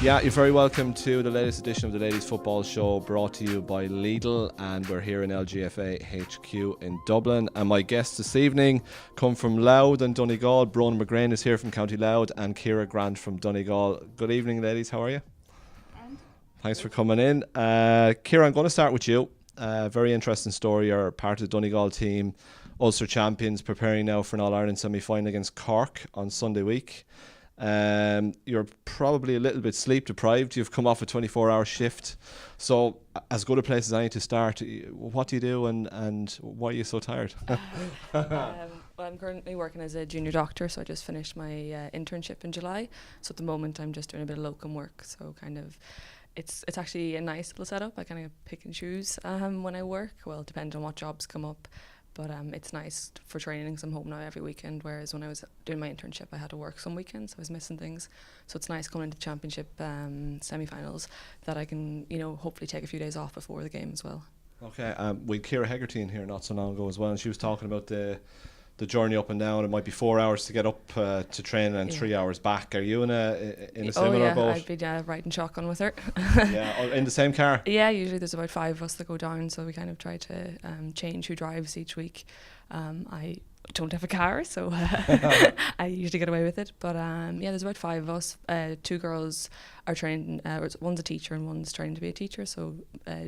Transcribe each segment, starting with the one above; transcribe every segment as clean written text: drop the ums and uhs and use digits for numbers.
Yeah, you're very welcome to the latest edition of the Ladies Football Show, brought to you by Lidl, and we're here in LGFA HQ in Dublin. And my guests this evening come from Louth and Donegal. Bronagh McGrane is here from County Louth, and Ciara Grant from Donegal. Good evening, ladies. How are you? Thanks for coming in. Ciara, I'm going to start with you. Very interesting story. You're part of the Donegal team, Ulster champions, preparing now for an All-Ireland semi-final against Cork on Sunday week. You're probably a little bit sleep deprived. You've come off a 24-hour shift, so as good a place as any to start. What do you do, and why are you so tired? Well, I'm currently working as a junior doctor, so I just finished my internship in July. So at the moment I'm just doing a bit of locum work, so kind of it's actually a nice little setup. I kind of pick and choose when I work. Well, depending on what jobs come up. But it's nice for training because I'm home now every weekend, whereas when I was doing my internship I had to work some weekends, so I was missing things. So it's nice coming into championship semi-finals that I can, hopefully take a few days off before the game as well. Okay, we had Ciara Hegarty in here not so long ago as well, and she was talking about the journey up and down. It might be 4 hours to get up to train and 3 hours back. Are you in a similar boat? I'd be riding shotgun with her. Yeah, in the same car? Yeah, usually there's about 5 of us that go down, so we kind of try to change who drives each week. I don't have a car, so I usually get away with it. But there's about 5 of us. 2 girls are trained. One's a teacher and one's training to be a teacher. So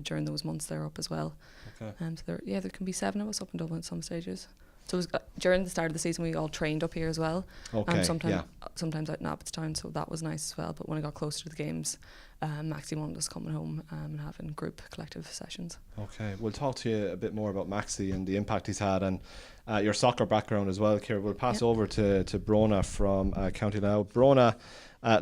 during those months they're up as well. Okay. So there can be 7 of us up in Dublin at some stages. So it was, during the start of the season we all trained up here as well. Okay. Sometimes out in Abbottstown, so that was nice as well. But when I got closer to the games, Maxi wanted us coming home and having group collective sessions. Okay, we'll talk to you a bit more about Maxi and the impact he's had, and your soccer background as well, Ciara. We'll pass over to Bronagh from County Louth. Bronagh,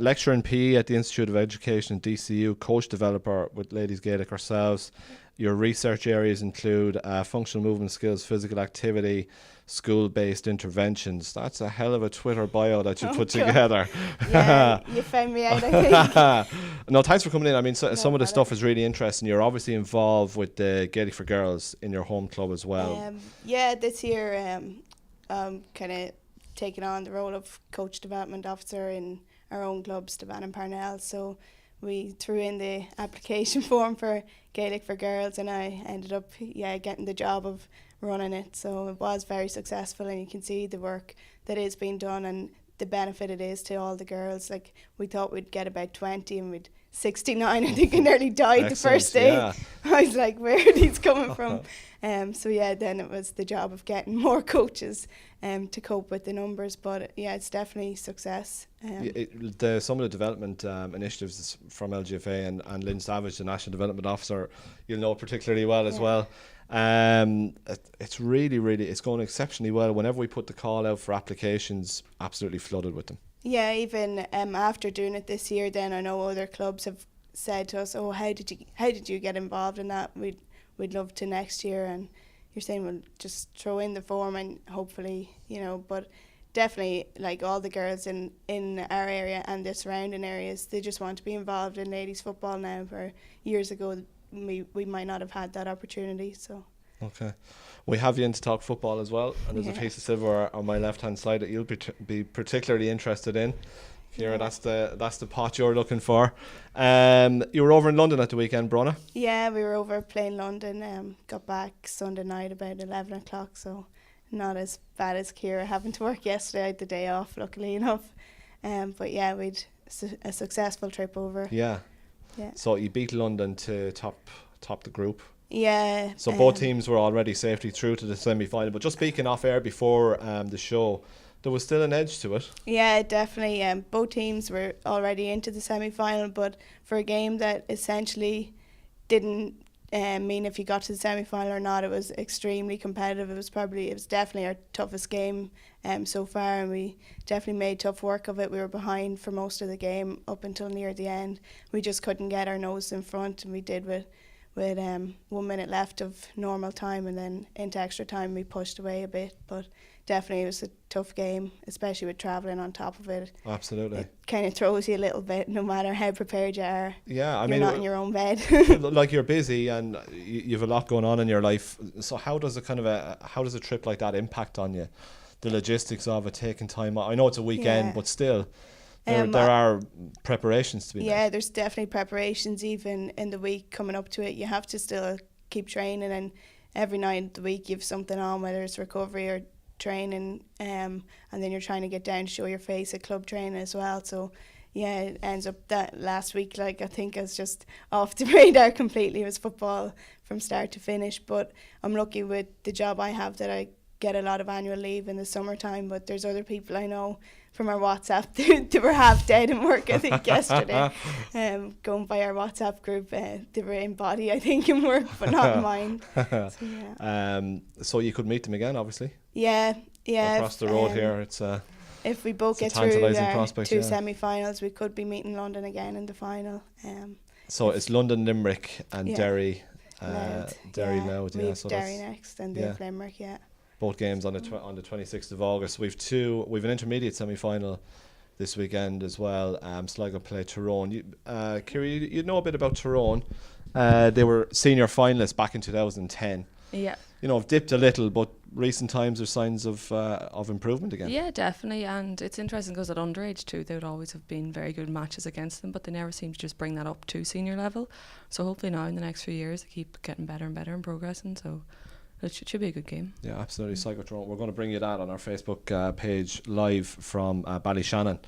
lecturer in PE at the Institute of Education in DCU, coach developer with Ladies Gaelic ourselves. Your research areas include functional movement skills, physical activity, school-based interventions. That's a hell of a Twitter bio that you put together. Yeah, you found me out, I think. No, thanks for coming in. I mean, some of the stuff is really interesting. You're obviously involved with the Gaelic for Girls in your home club as well. This year I'm kind of taking on the role of coach development officer in our own club, Stavan and Parnell. So we threw in the application form for Gaelic for Girls, and I ended up getting the job of running it. So it was very successful, and you can see the work that is being done and the benefit it is to all the girls. Like, we thought we'd get about 20 and we'd 69. I think I nearly died the first day. Yeah. I was like, where are these coming from? Then it was the job of getting more coaches to cope with the numbers. But it's definitely success. Some of the development initiatives from LGFA and Lynn Savage, the National Development Officer, you'll know particularly well as well. It's really, it's going exceptionally well. Whenever we put the call out for applications, absolutely flooded with them. Yeah, even after doing it this year, then I know other clubs have said to us, "Oh, how did you get involved in that? We'd love to next year." And you're saying, "Well, just throw in the form and hopefully, But definitely, like, all the girls in our area and the surrounding areas, they just want to be involved in ladies football now. Where years ago we might not have had that opportunity. So. Okay. We have you in to talk football as well, and there's a piece of silver on my left hand side that you'll be particularly interested in. Ciara, that's the pot you're looking for. You were over in London at the weekend, Bronagh? Yeah, we were over playing London. Got back Sunday night about 11 o'clock, so not as bad as Ciara having to work yesterday. I had the day off, luckily enough. But yeah, we'd a successful trip over. Yeah. So you beat London to top the group. Yeah. So both teams were already safely through to the semi-final. But just speaking off air before the show, there was still an edge to it. Yeah, definitely. Both teams were already into the semi-final, but for a game that essentially didn't mean if you got to the semi-final or not, it was extremely competitive. It was definitely our toughest game so far, and we definitely made tough work of it. We were behind for most of the game up until near the end. We just couldn't get our nose in front, and we did with 1 minute left of normal time, and then into extra time we pushed away a bit. But definitely it was a tough game, especially with travelling on top of it. Absolutely. It kind of throws you a little bit, no matter how prepared you are. Yeah, you're not in your own bed. Like, you're busy and you have a lot going on in your life. So how does a trip like that impact on you? the logistics of it, taking time. I know it's a weekend, Yeah. but still, there are preparations to be Yeah, made. there's definitely preparations even in the week coming up to it. You have to still keep training, and every night of the week you've something on, whether it's recovery or training, and then you're trying to get down to show your face at club training as well. So yeah, it ends up that last week, like, I think I was just off the radar completely. It was football from start to finish, but I'm lucky with the job I have that I get a lot of annual leave in the summertime. But there's other people I know from our WhatsApp, they were half dead in work, I think, yesterday. Going by our WhatsApp group, they were in body, I think, in work, but not in mind. So, yeah. So you could meet them again, obviously. Yeah. Across the road here, it's if we both get through our two semi-finals, we could be meeting London again in the final. So it's London, Limerick, and Derry. Louth. Louth. We Yeah, have so Derry next, and they have Limerick. Yeah. Both games on the 26th of August. We've an intermediate semi-final this weekend as well. Sligo play Tyrone. Ciara, you know a bit about Tyrone. They were senior finalists back in 2010. Yeah. You know, have dipped a little, but recent times are signs of improvement again. Yeah, definitely. And it's interesting because at underage too, there would always have been very good matches against them, but they never seem to just bring that up to senior level. So hopefully now in the next few years they keep getting better and better and progressing. So it should be a good game. Yeah, absolutely. Sligo Tyrone. We're going to bring you that on our Facebook page live from Ballyshannon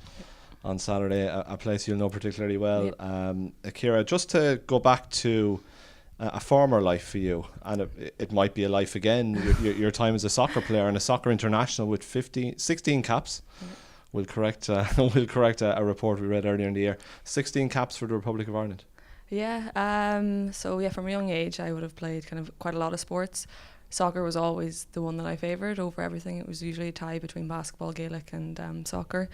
on Saturday, a place you'll know particularly well. Ciara, just to go back to a former life for you, and it might be a life again, your time as a soccer player and a soccer international with 16 caps. We'll correct a report we read earlier in the year. 16 caps for the Republic of Ireland. Yeah. So yeah, from a young age, I would have played kind of quite a lot of sports. Soccer was always the one that I favoured over everything. It was usually a tie between basketball, Gaelic and soccer.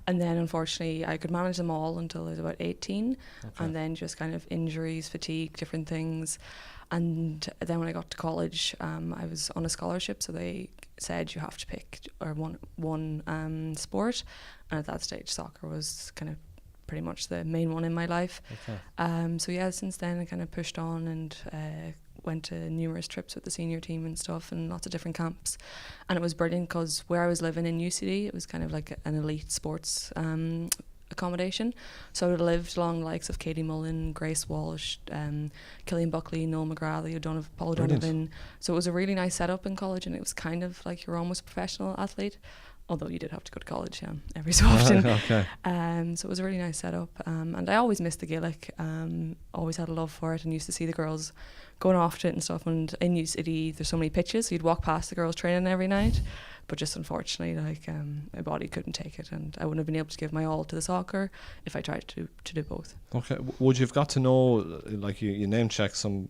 And then unfortunately I could manage them all until I was about 18. Okay. And then just kind of injuries, fatigue, different things. And then when I got to college, I was on a scholarship, so they said you have to pick one sport. And at that stage soccer was kind of pretty much the main one in my life. Okay. So yeah, since then I kind of pushed on and went to numerous trips with the senior team and stuff, and lots of different camps. And it was brilliant because where I was living in UCD, it was kind of like an elite sports accommodation. So I would have lived along the likes of Katie Mullen, Grace Walsh, Killian Buckley, Noel McGrath, Paul O'Donovan. So it was a really nice setup in college, and it was kind of like you're almost a professional athlete. Although you did have to go to college, every so often. Okay. So it was a really nice setup. And I always missed the Gaelic. Always had a love for it, and used to see the girls going off to it and stuff. And in UCD, there's so many pitches, so you'd walk past the girls training every night. But just unfortunately, my body couldn't take it, and I wouldn't have been able to give my all to the soccer if I tried to do both. Okay. Would you have got to know, like you name check some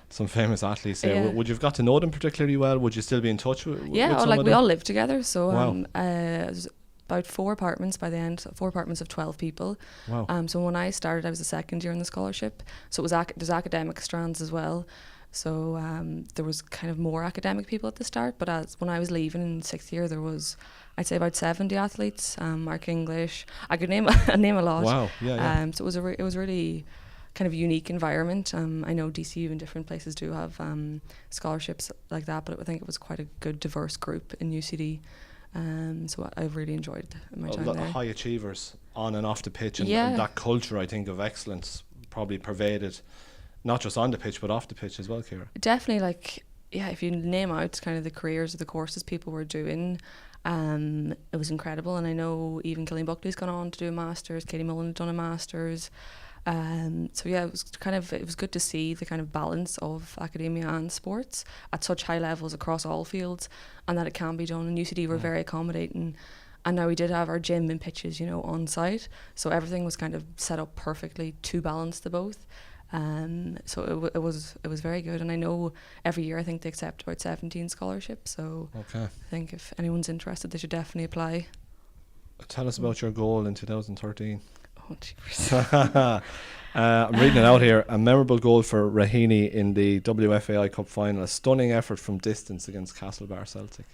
famous athletes there? Yeah. Would you have got to know them particularly well? Would you still be in touch with some of them? We all lived together, so it was about 4 apartments by the end, 4 apartments of 12 people. Wow. So when I started, I was the second year in the scholarship, so it was there's academic strands as well. So there was kind of more academic people at the start, but when I was leaving in 6th year, there was, I'd say, about 70 athletes. Mark English, I could name a lot. Wow. Yeah. So it was really kind of unique environment. I know DCU and different places do have scholarships like that, but I think it was quite a good diverse group in UCD. So I've really enjoyed my time there. High achievers on and off the pitch, and that culture, I think, of excellence probably pervaded not just on the pitch but off the pitch as well, Ciara. Definitely, if you name out kind of the careers or the courses people were doing, it was incredible. And I know even Killian Buckley's gone on to do a master's, Katie Mullen had done a master's. So yeah, it was good to see the kind of balance of academia and sports at such high levels across all fields, and that it can be done. And UCD were very accommodating, and now we did have our gym and pitches, on site, so everything was kind of set up perfectly to balance the both. So it was very good, and I know every year I think they accept about 17 scholarships. So I think if anyone's interested, they should definitely apply. Tell us about your goal in 2013. Oh, jeepers. I'm reading it out here. A memorable goal for Raheny in the WFAI Cup final. A stunning effort from distance against Castlebar Celtic.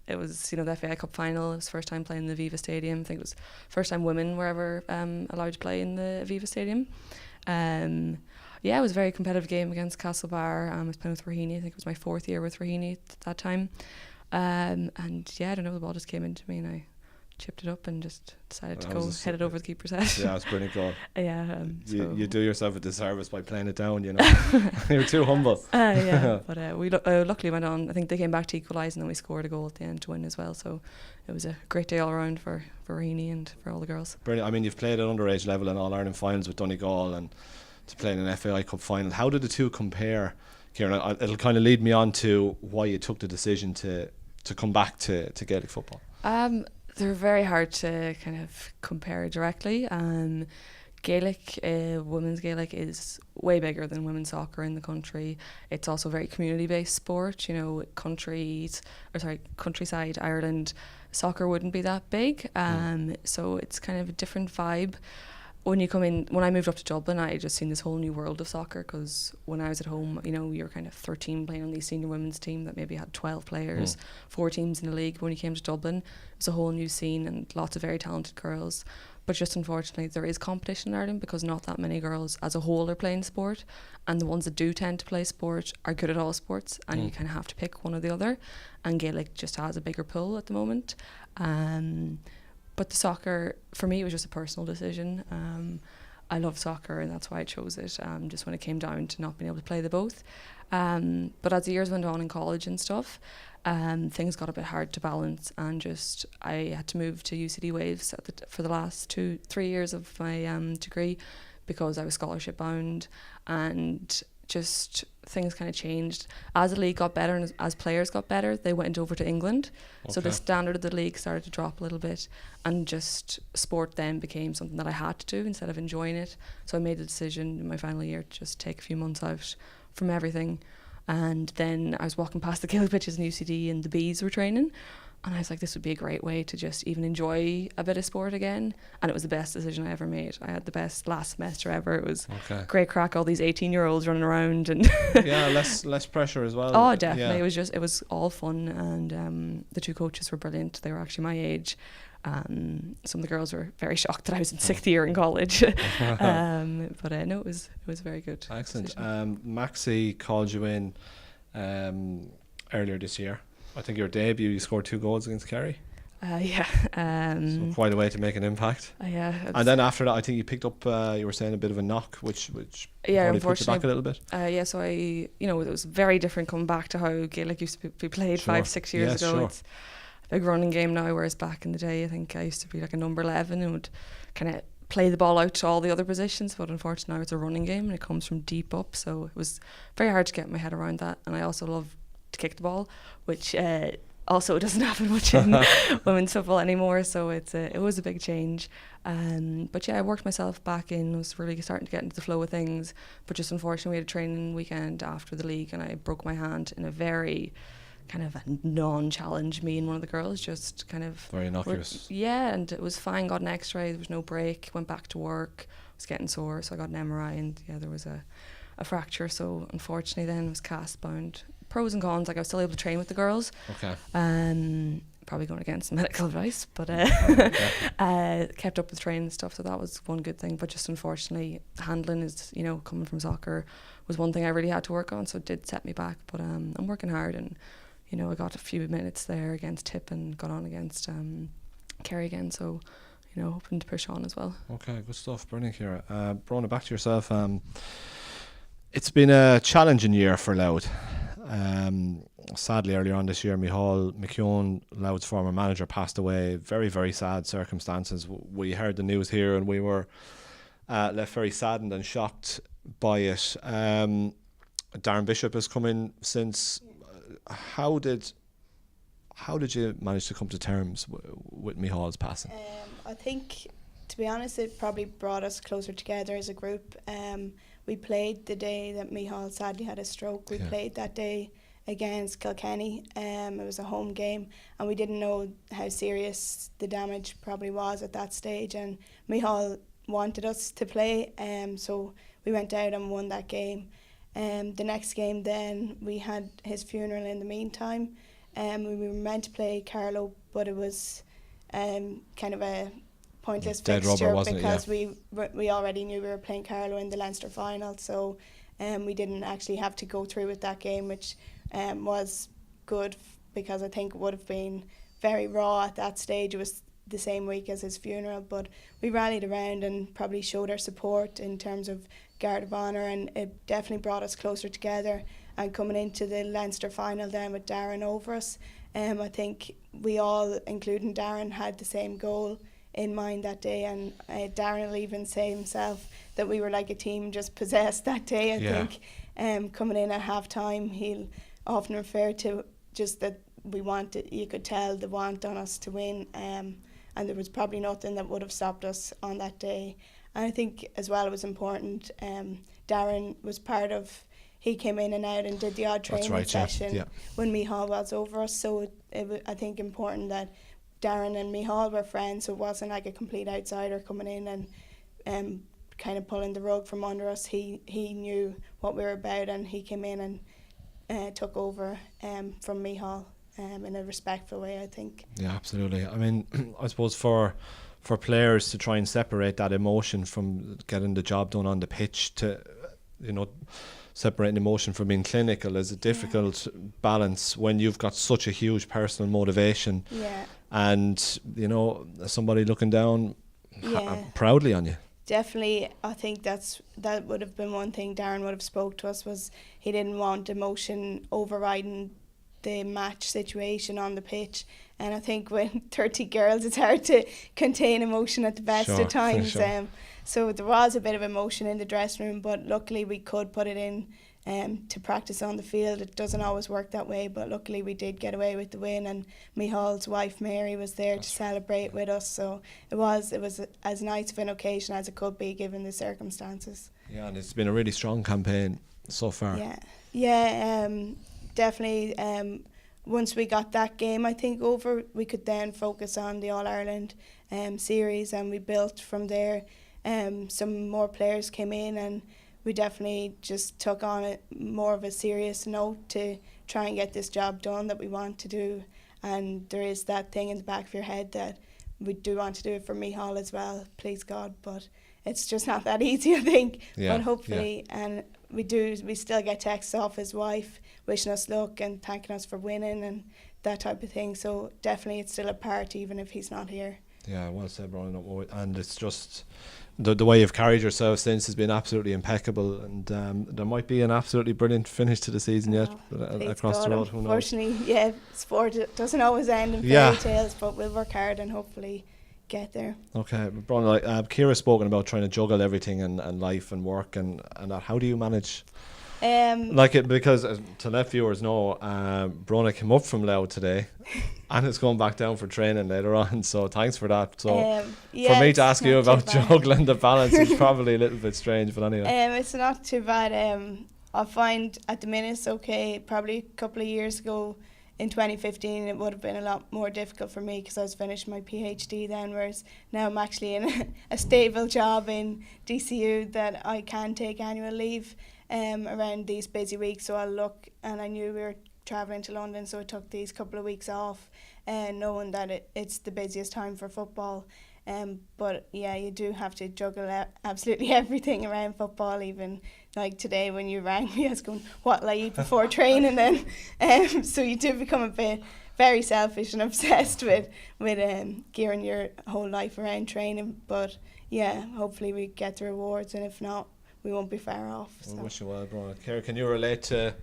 It was, the FAI Cup final. It was first time playing in the Aviva Stadium. I think it was first time women were ever allowed to play in the Aviva Stadium. It was a very competitive game against Castlebar. I was playing with Raheny. I think it was my 4th year with Raheny at that time. And yeah, I don't know, the ball just came into me and I chipped it up and just decided to go head it over the keeper's head. Yeah, it's brilliant goal. Yeah. You do yourself a disservice by playing it down, you know. You're too humble. Yeah, but we luckily went on. I think they came back to equalise and then we scored a goal at the end to win as well. So it was a great day all around for Rainey and for all the girls. Brilliant. I mean, you've played at underage level in All-Ireland finals with Donegal and to play in an FAI Cup final. How did the two compare, Ciara? It'll kind of lead me on to why you took the decision to come back to Gaelic football. They're very hard to kind of compare directly. Gaelic, women's Gaelic is way bigger than women's soccer in the country. It's also a very community-based sport. You know, countryside Ireland, soccer wouldn't be that big. So it's kind of a different vibe. When I moved up to Dublin, I just seen this whole new world of soccer, because when I was at home, you know, you were kind of 13 playing on the senior women's team that maybe had 12 players, 4 teams in the league. When you came to Dublin, it was a whole new scene and lots of very talented girls. But just unfortunately, there is competition in Ireland because not that many girls as a whole are playing sport, and the ones that do tend to play sport are good at all sports, and you kind of have to pick one or the other. And Gaelic just has a bigger pull at the moment. But the soccer, for me, it was just a personal decision. I love soccer and that's why I chose it, just when it came down to not being able to play the both. But as the years went on in college and stuff, things got a bit hard to balance, and just I had to move to UCD Waves for the last 2-3 years of my degree, because I was scholarship bound, and just things kind of changed as the league got better and as players got better. They went over to England, so the standard of the league started to drop a little bit, and just sport then became something that I had to do instead of enjoying it. So I made a decision in my final year to just take a few months out from everything. And then I was walking past the Cahill pitches in UCD and the bees were training, and I was like, this would be a great way to just even enjoy a bit of sport again. And it was the best decision I ever made. I had the best last semester ever. It was great crack, all these 18-year-olds running around, and yeah, less pressure as well. Oh, definitely. Yeah. It was all fun, and the two coaches were brilliant. They were actually my age. Some of the girls were very shocked that I was in 6th year in college. But no, it was very good. Excellent. Maxi called you in earlier this year. I think your debut, you scored 2 goals against Kerry. Yeah. So quite a way to make an impact. Yeah. And then after that, I think you picked up, you were saying, a bit of a knock, which yeah, probably put you back a little bit. Yeah, so it was very different coming back to how Gaelic used to be played 5-6 years ago. Sure. It's a big running game now, whereas back in the day, I think I used to be like a number 11 and would kind of play the ball out to all the other positions, but unfortunately now it's a running game and it comes from deep up, so it was very hard to get my head around that. And I also love to kick the ball, which also doesn't happen much in women's football anymore, so it was a big change. But yeah, I worked myself back in, was really starting to get into the flow of things, but just unfortunately we had a training weekend after the league and I broke my hand in a very kind of a non-challenge. Me and one of the girls just kind of very innocuous. Yeah, and it was fine, got an x-ray, there was no break, went back to work, was getting sore, so I got an MRI, and yeah, there was a fracture, so unfortunately then I was cast bound. Pros and cons, like I was still able to train with the girls. Okay. Probably going against medical advice, but kept up with training and stuff, so that was one good thing. But just unfortunately, handling is, coming from soccer, was one thing I really had to work on, so it did set me back. But I'm working hard, and I got a few minutes there against Tip and got on against Kerry again, so hoping to push on as well. Okay, good stuff. Brilliant, Ciara. Bronagh, back to yourself. It's been a challenging year for Louth. Sadly, earlier on this year, Micheál McKeown, Louth's former manager, passed away. Very, very sad circumstances. We heard the news here and we were left very saddened and shocked by it. Darren Bishop has come in since. How did you manage to come to terms with Micheál's passing? I think, to be honest, it probably brought us closer together as a group. We played the day that Micheál sadly had a stroke. We played that day against Kilkenny. It was a home game, and we didn't know how serious the damage probably was at that stage. And Micheál wanted us to play, so we went out and won that game. The next game then, we had his funeral in the meantime. We were meant to play Carlow, but it was kind of a pointless fixture because we already knew we were playing Carlow in the Leinster final, so we didn't actually have to go through with that game, which was good because I think it would have been very raw at that stage. It was the same week as his funeral, but we rallied around and probably showed our support in terms of Guard of Honour, and it definitely brought us closer together. And coming into the Leinster final then with Darren over us, I think we all, including Darren, had the same goal in mind that day, and Darren will even say himself that we were like a team just possessed that day. I think coming in at half time, he'll often refer to just that we wanted, you could tell the want on us to win, and there was probably nothing that would have stopped us on that day. And I think as well it was important, Darren was part of, he came in and out and did the odd training session when Micheál was over us, so it was, I think, important that Darren and Micheál were friends, so it wasn't like a complete outsider coming in and kind of pulling the rug from under us. He knew what we were about, and he came in and took over from Micheál in a respectful way, I think. Yeah, absolutely. I mean, I suppose for players to try and separate that emotion from getting the job done on the pitch to, separating emotion from being clinical is a difficult balance when you've got such a huge personal motivation. Yeah. And, somebody looking down proudly on you. Definitely, I think that would have been one thing Darren would have spoke to us, was he didn't want emotion overriding the match situation on the pitch. And I think with 30 girls, it's hard to contain emotion at the best of times. Sure. So there was a bit of emotion in the dressing room, but luckily we could put it in to practice on the field. It doesn't always work that way, but luckily we did get away with the win, and Micheál's wife Mary was there to celebrate with us. So it was as nice of an occasion as it could be given the circumstances. Yeah, and it's been a really strong campaign so far. Definitely. Once we got that game, I think, over, we could then focus on the All-Ireland series, and we built from there. Some more players came in, and we definitely just took on it more of a serious note to try and get this job done that we want to do. And there is that thing in the back of your head that we do want to do it for Micheál as well, please God, but it's just not that easy, I think. But hopefully, and we still get texts off his wife wishing us luck and thanking us for winning and that type of thing. So definitely it's still a part even if he's not here. Yeah, well said, Bronagh. And it's just the way you've carried yourself since has been absolutely impeccable, and there might be an absolutely brilliant finish to the season yet across the road. Who knows? Unfortunately, sport doesn't always end in fairy tales, but we'll work hard and hopefully get there. Okay, Bronagh, Ciara's spoken about trying to juggle everything and life and work and that. How do you manage? Because to let viewers know, Bronagh came up from Louth today and is going back down for training later on, so thanks for that. So for me to ask you about juggling the balance is probably a little bit strange, but anyway. It's not too bad. I find at the minute it's okay. Probably a couple of years ago in 2015 it would have been a lot more difficult for me because I was finishing my PhD then, whereas now I'm actually in a stable job in DCU that I can take annual leave around these busy weeks. So I'll look, and I knew we were travelling to London, so I took these couple of weeks off knowing that it's the busiest time for football. But yeah, you do have to juggle absolutely everything around football. Even like today when you rang me, I was going, what will I eat before training then? So you do become a bit very selfish and obsessed with gearing your whole life around training. But yeah, hopefully we get the rewards, and if not, we won't be far off. So. I wish you well, Bronagh. Ciara, can you relate to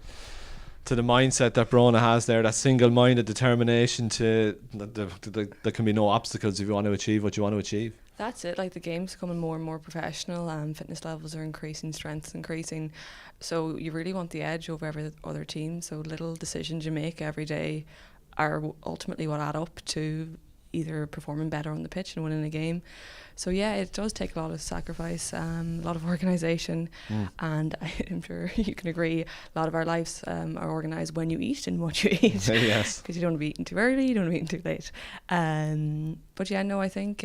the mindset that Bronagh has there, that single-minded determination to there can be no obstacles if you want to achieve what you want to achieve? That's it. Like, the game's becoming more and more professional, fitness levels are increasing, strength's increasing, so you really want the edge over every other team. So little decisions you make every day are ultimately what add up to either performing better on the pitch and winning a game. So yeah, it does take a lot of sacrifice, a lot of organisation, and I'm sure you can agree, a lot of our lives are organised when you eat and what you eat. Yes. Because you don't want to be eating too early, you don't want to be eating too late. But yeah, no, I think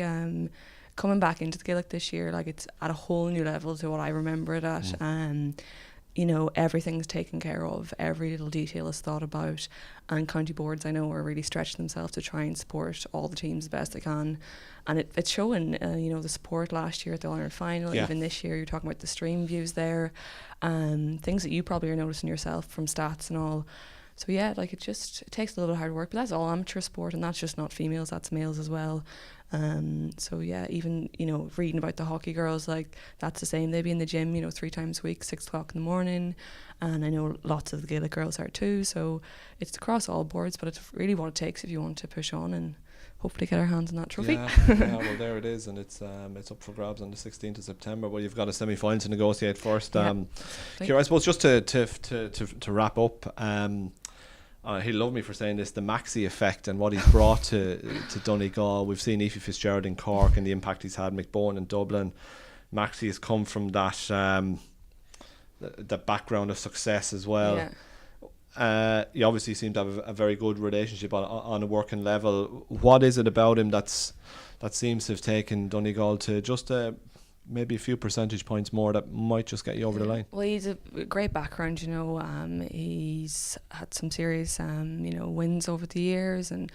coming back into the Gaelic this year, like, it's at a whole new level to what I remember it at. You know, everything's taken care of, every little detail is thought about, and county boards, I know, are really stretching themselves to try and support all the teams the best they can, and it's showing. You know, the support last year at the All-Ireland final, even this year, you're talking about the stream views there, things that you probably are noticing yourself from stats and all. So yeah, like it takes a little bit of hard work, but that's all amateur sport, and that's just not females, that's males as well. So yeah, even, you know, reading about the hockey girls, like that's the same. They be in the gym, you know, 3 times a week, 6 o'clock in the morning, and I know lots of the Gaelic girls are too. So it's across all boards, but it's really what it takes if you want to push on and hopefully get our hands on that trophy. Yeah, well, there it is, and it's up for grabs on the 16th of September. Well, you've got a semi-final to negotiate first. Ciara, I suppose just to wrap up, he'll love me for saying this, the Maxi effect and what he's brought to Donegal. We've seen Aoife Fitzgerald in Cork and the impact he's had, McBowen in Dublin. Maxi has come from that background of success as well. Yeah. You obviously seem to have a very good relationship on a working level. What is it about him that seems to have taken Donegal to just maybe a few percentage points more that might just get you over the line? Well, he's a great background, you know. He's had some serious you know, wins over the years and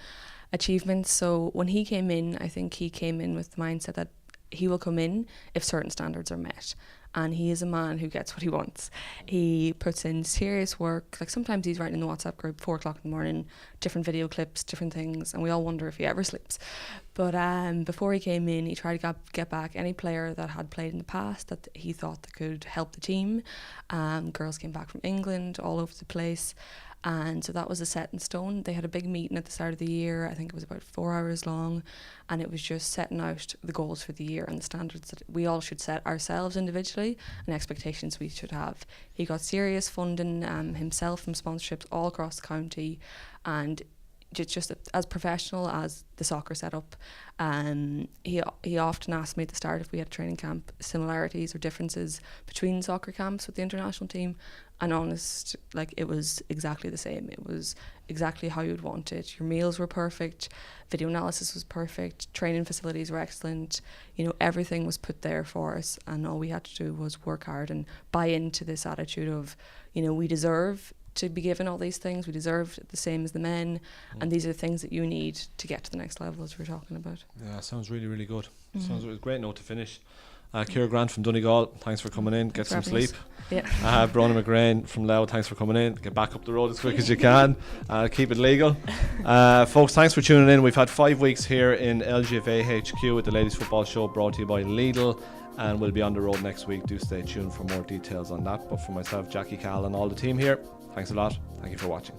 achievements. So when he came in, I think he came in with the mindset that he will come in if certain standards are met. And he is a man who gets what he wants. He puts in serious work. Like sometimes he's writing in the WhatsApp group 4 o'clock in the morning, different video clips, different things, and we all wonder if he ever sleeps. But before he came in, he tried to get back any player that had played in the past that he thought that could help the team. Girls came back from England, all over the place. And so that was a set in stone. They had a big meeting at the start of the year. I think it was about 4 hours long, and it was just setting out the goals for the year and the standards that we all should set ourselves individually and expectations we should have. He got serious funding himself from sponsorships all across the county, and just as professional as the soccer setup. He often asked me at the start if we had a training camp, similarities or differences between soccer camps with the international team. And honest, like it was exactly the same. It was exactly how you'd want it. Your meals were perfect, video analysis was perfect, training facilities were excellent. You know, everything was put there for us, and all we had to do was work hard and buy into this attitude of, you know, we deserve to be given all these things. We deserve the same as the men, and these are the things that you need to get to the next level, as we're talking about. Yeah, sounds really, really good. Sounds like a great note to finish. Ciara Grant from Donegal, thanks for coming in. Get some sleep. Yeah. Bronagh McGrane from Louth, thanks for coming in. Get back up the road as quick as you can. Keep it legal. Folks, thanks for tuning in. We've had 5 weeks here in LGFA HQ at the Ladies Football Show, brought to you by Lidl, and we'll be on the road next week. Do stay tuned for more details on that. But for myself, Jackie, Cahill and all the team here, thanks a lot. Thank you for watching.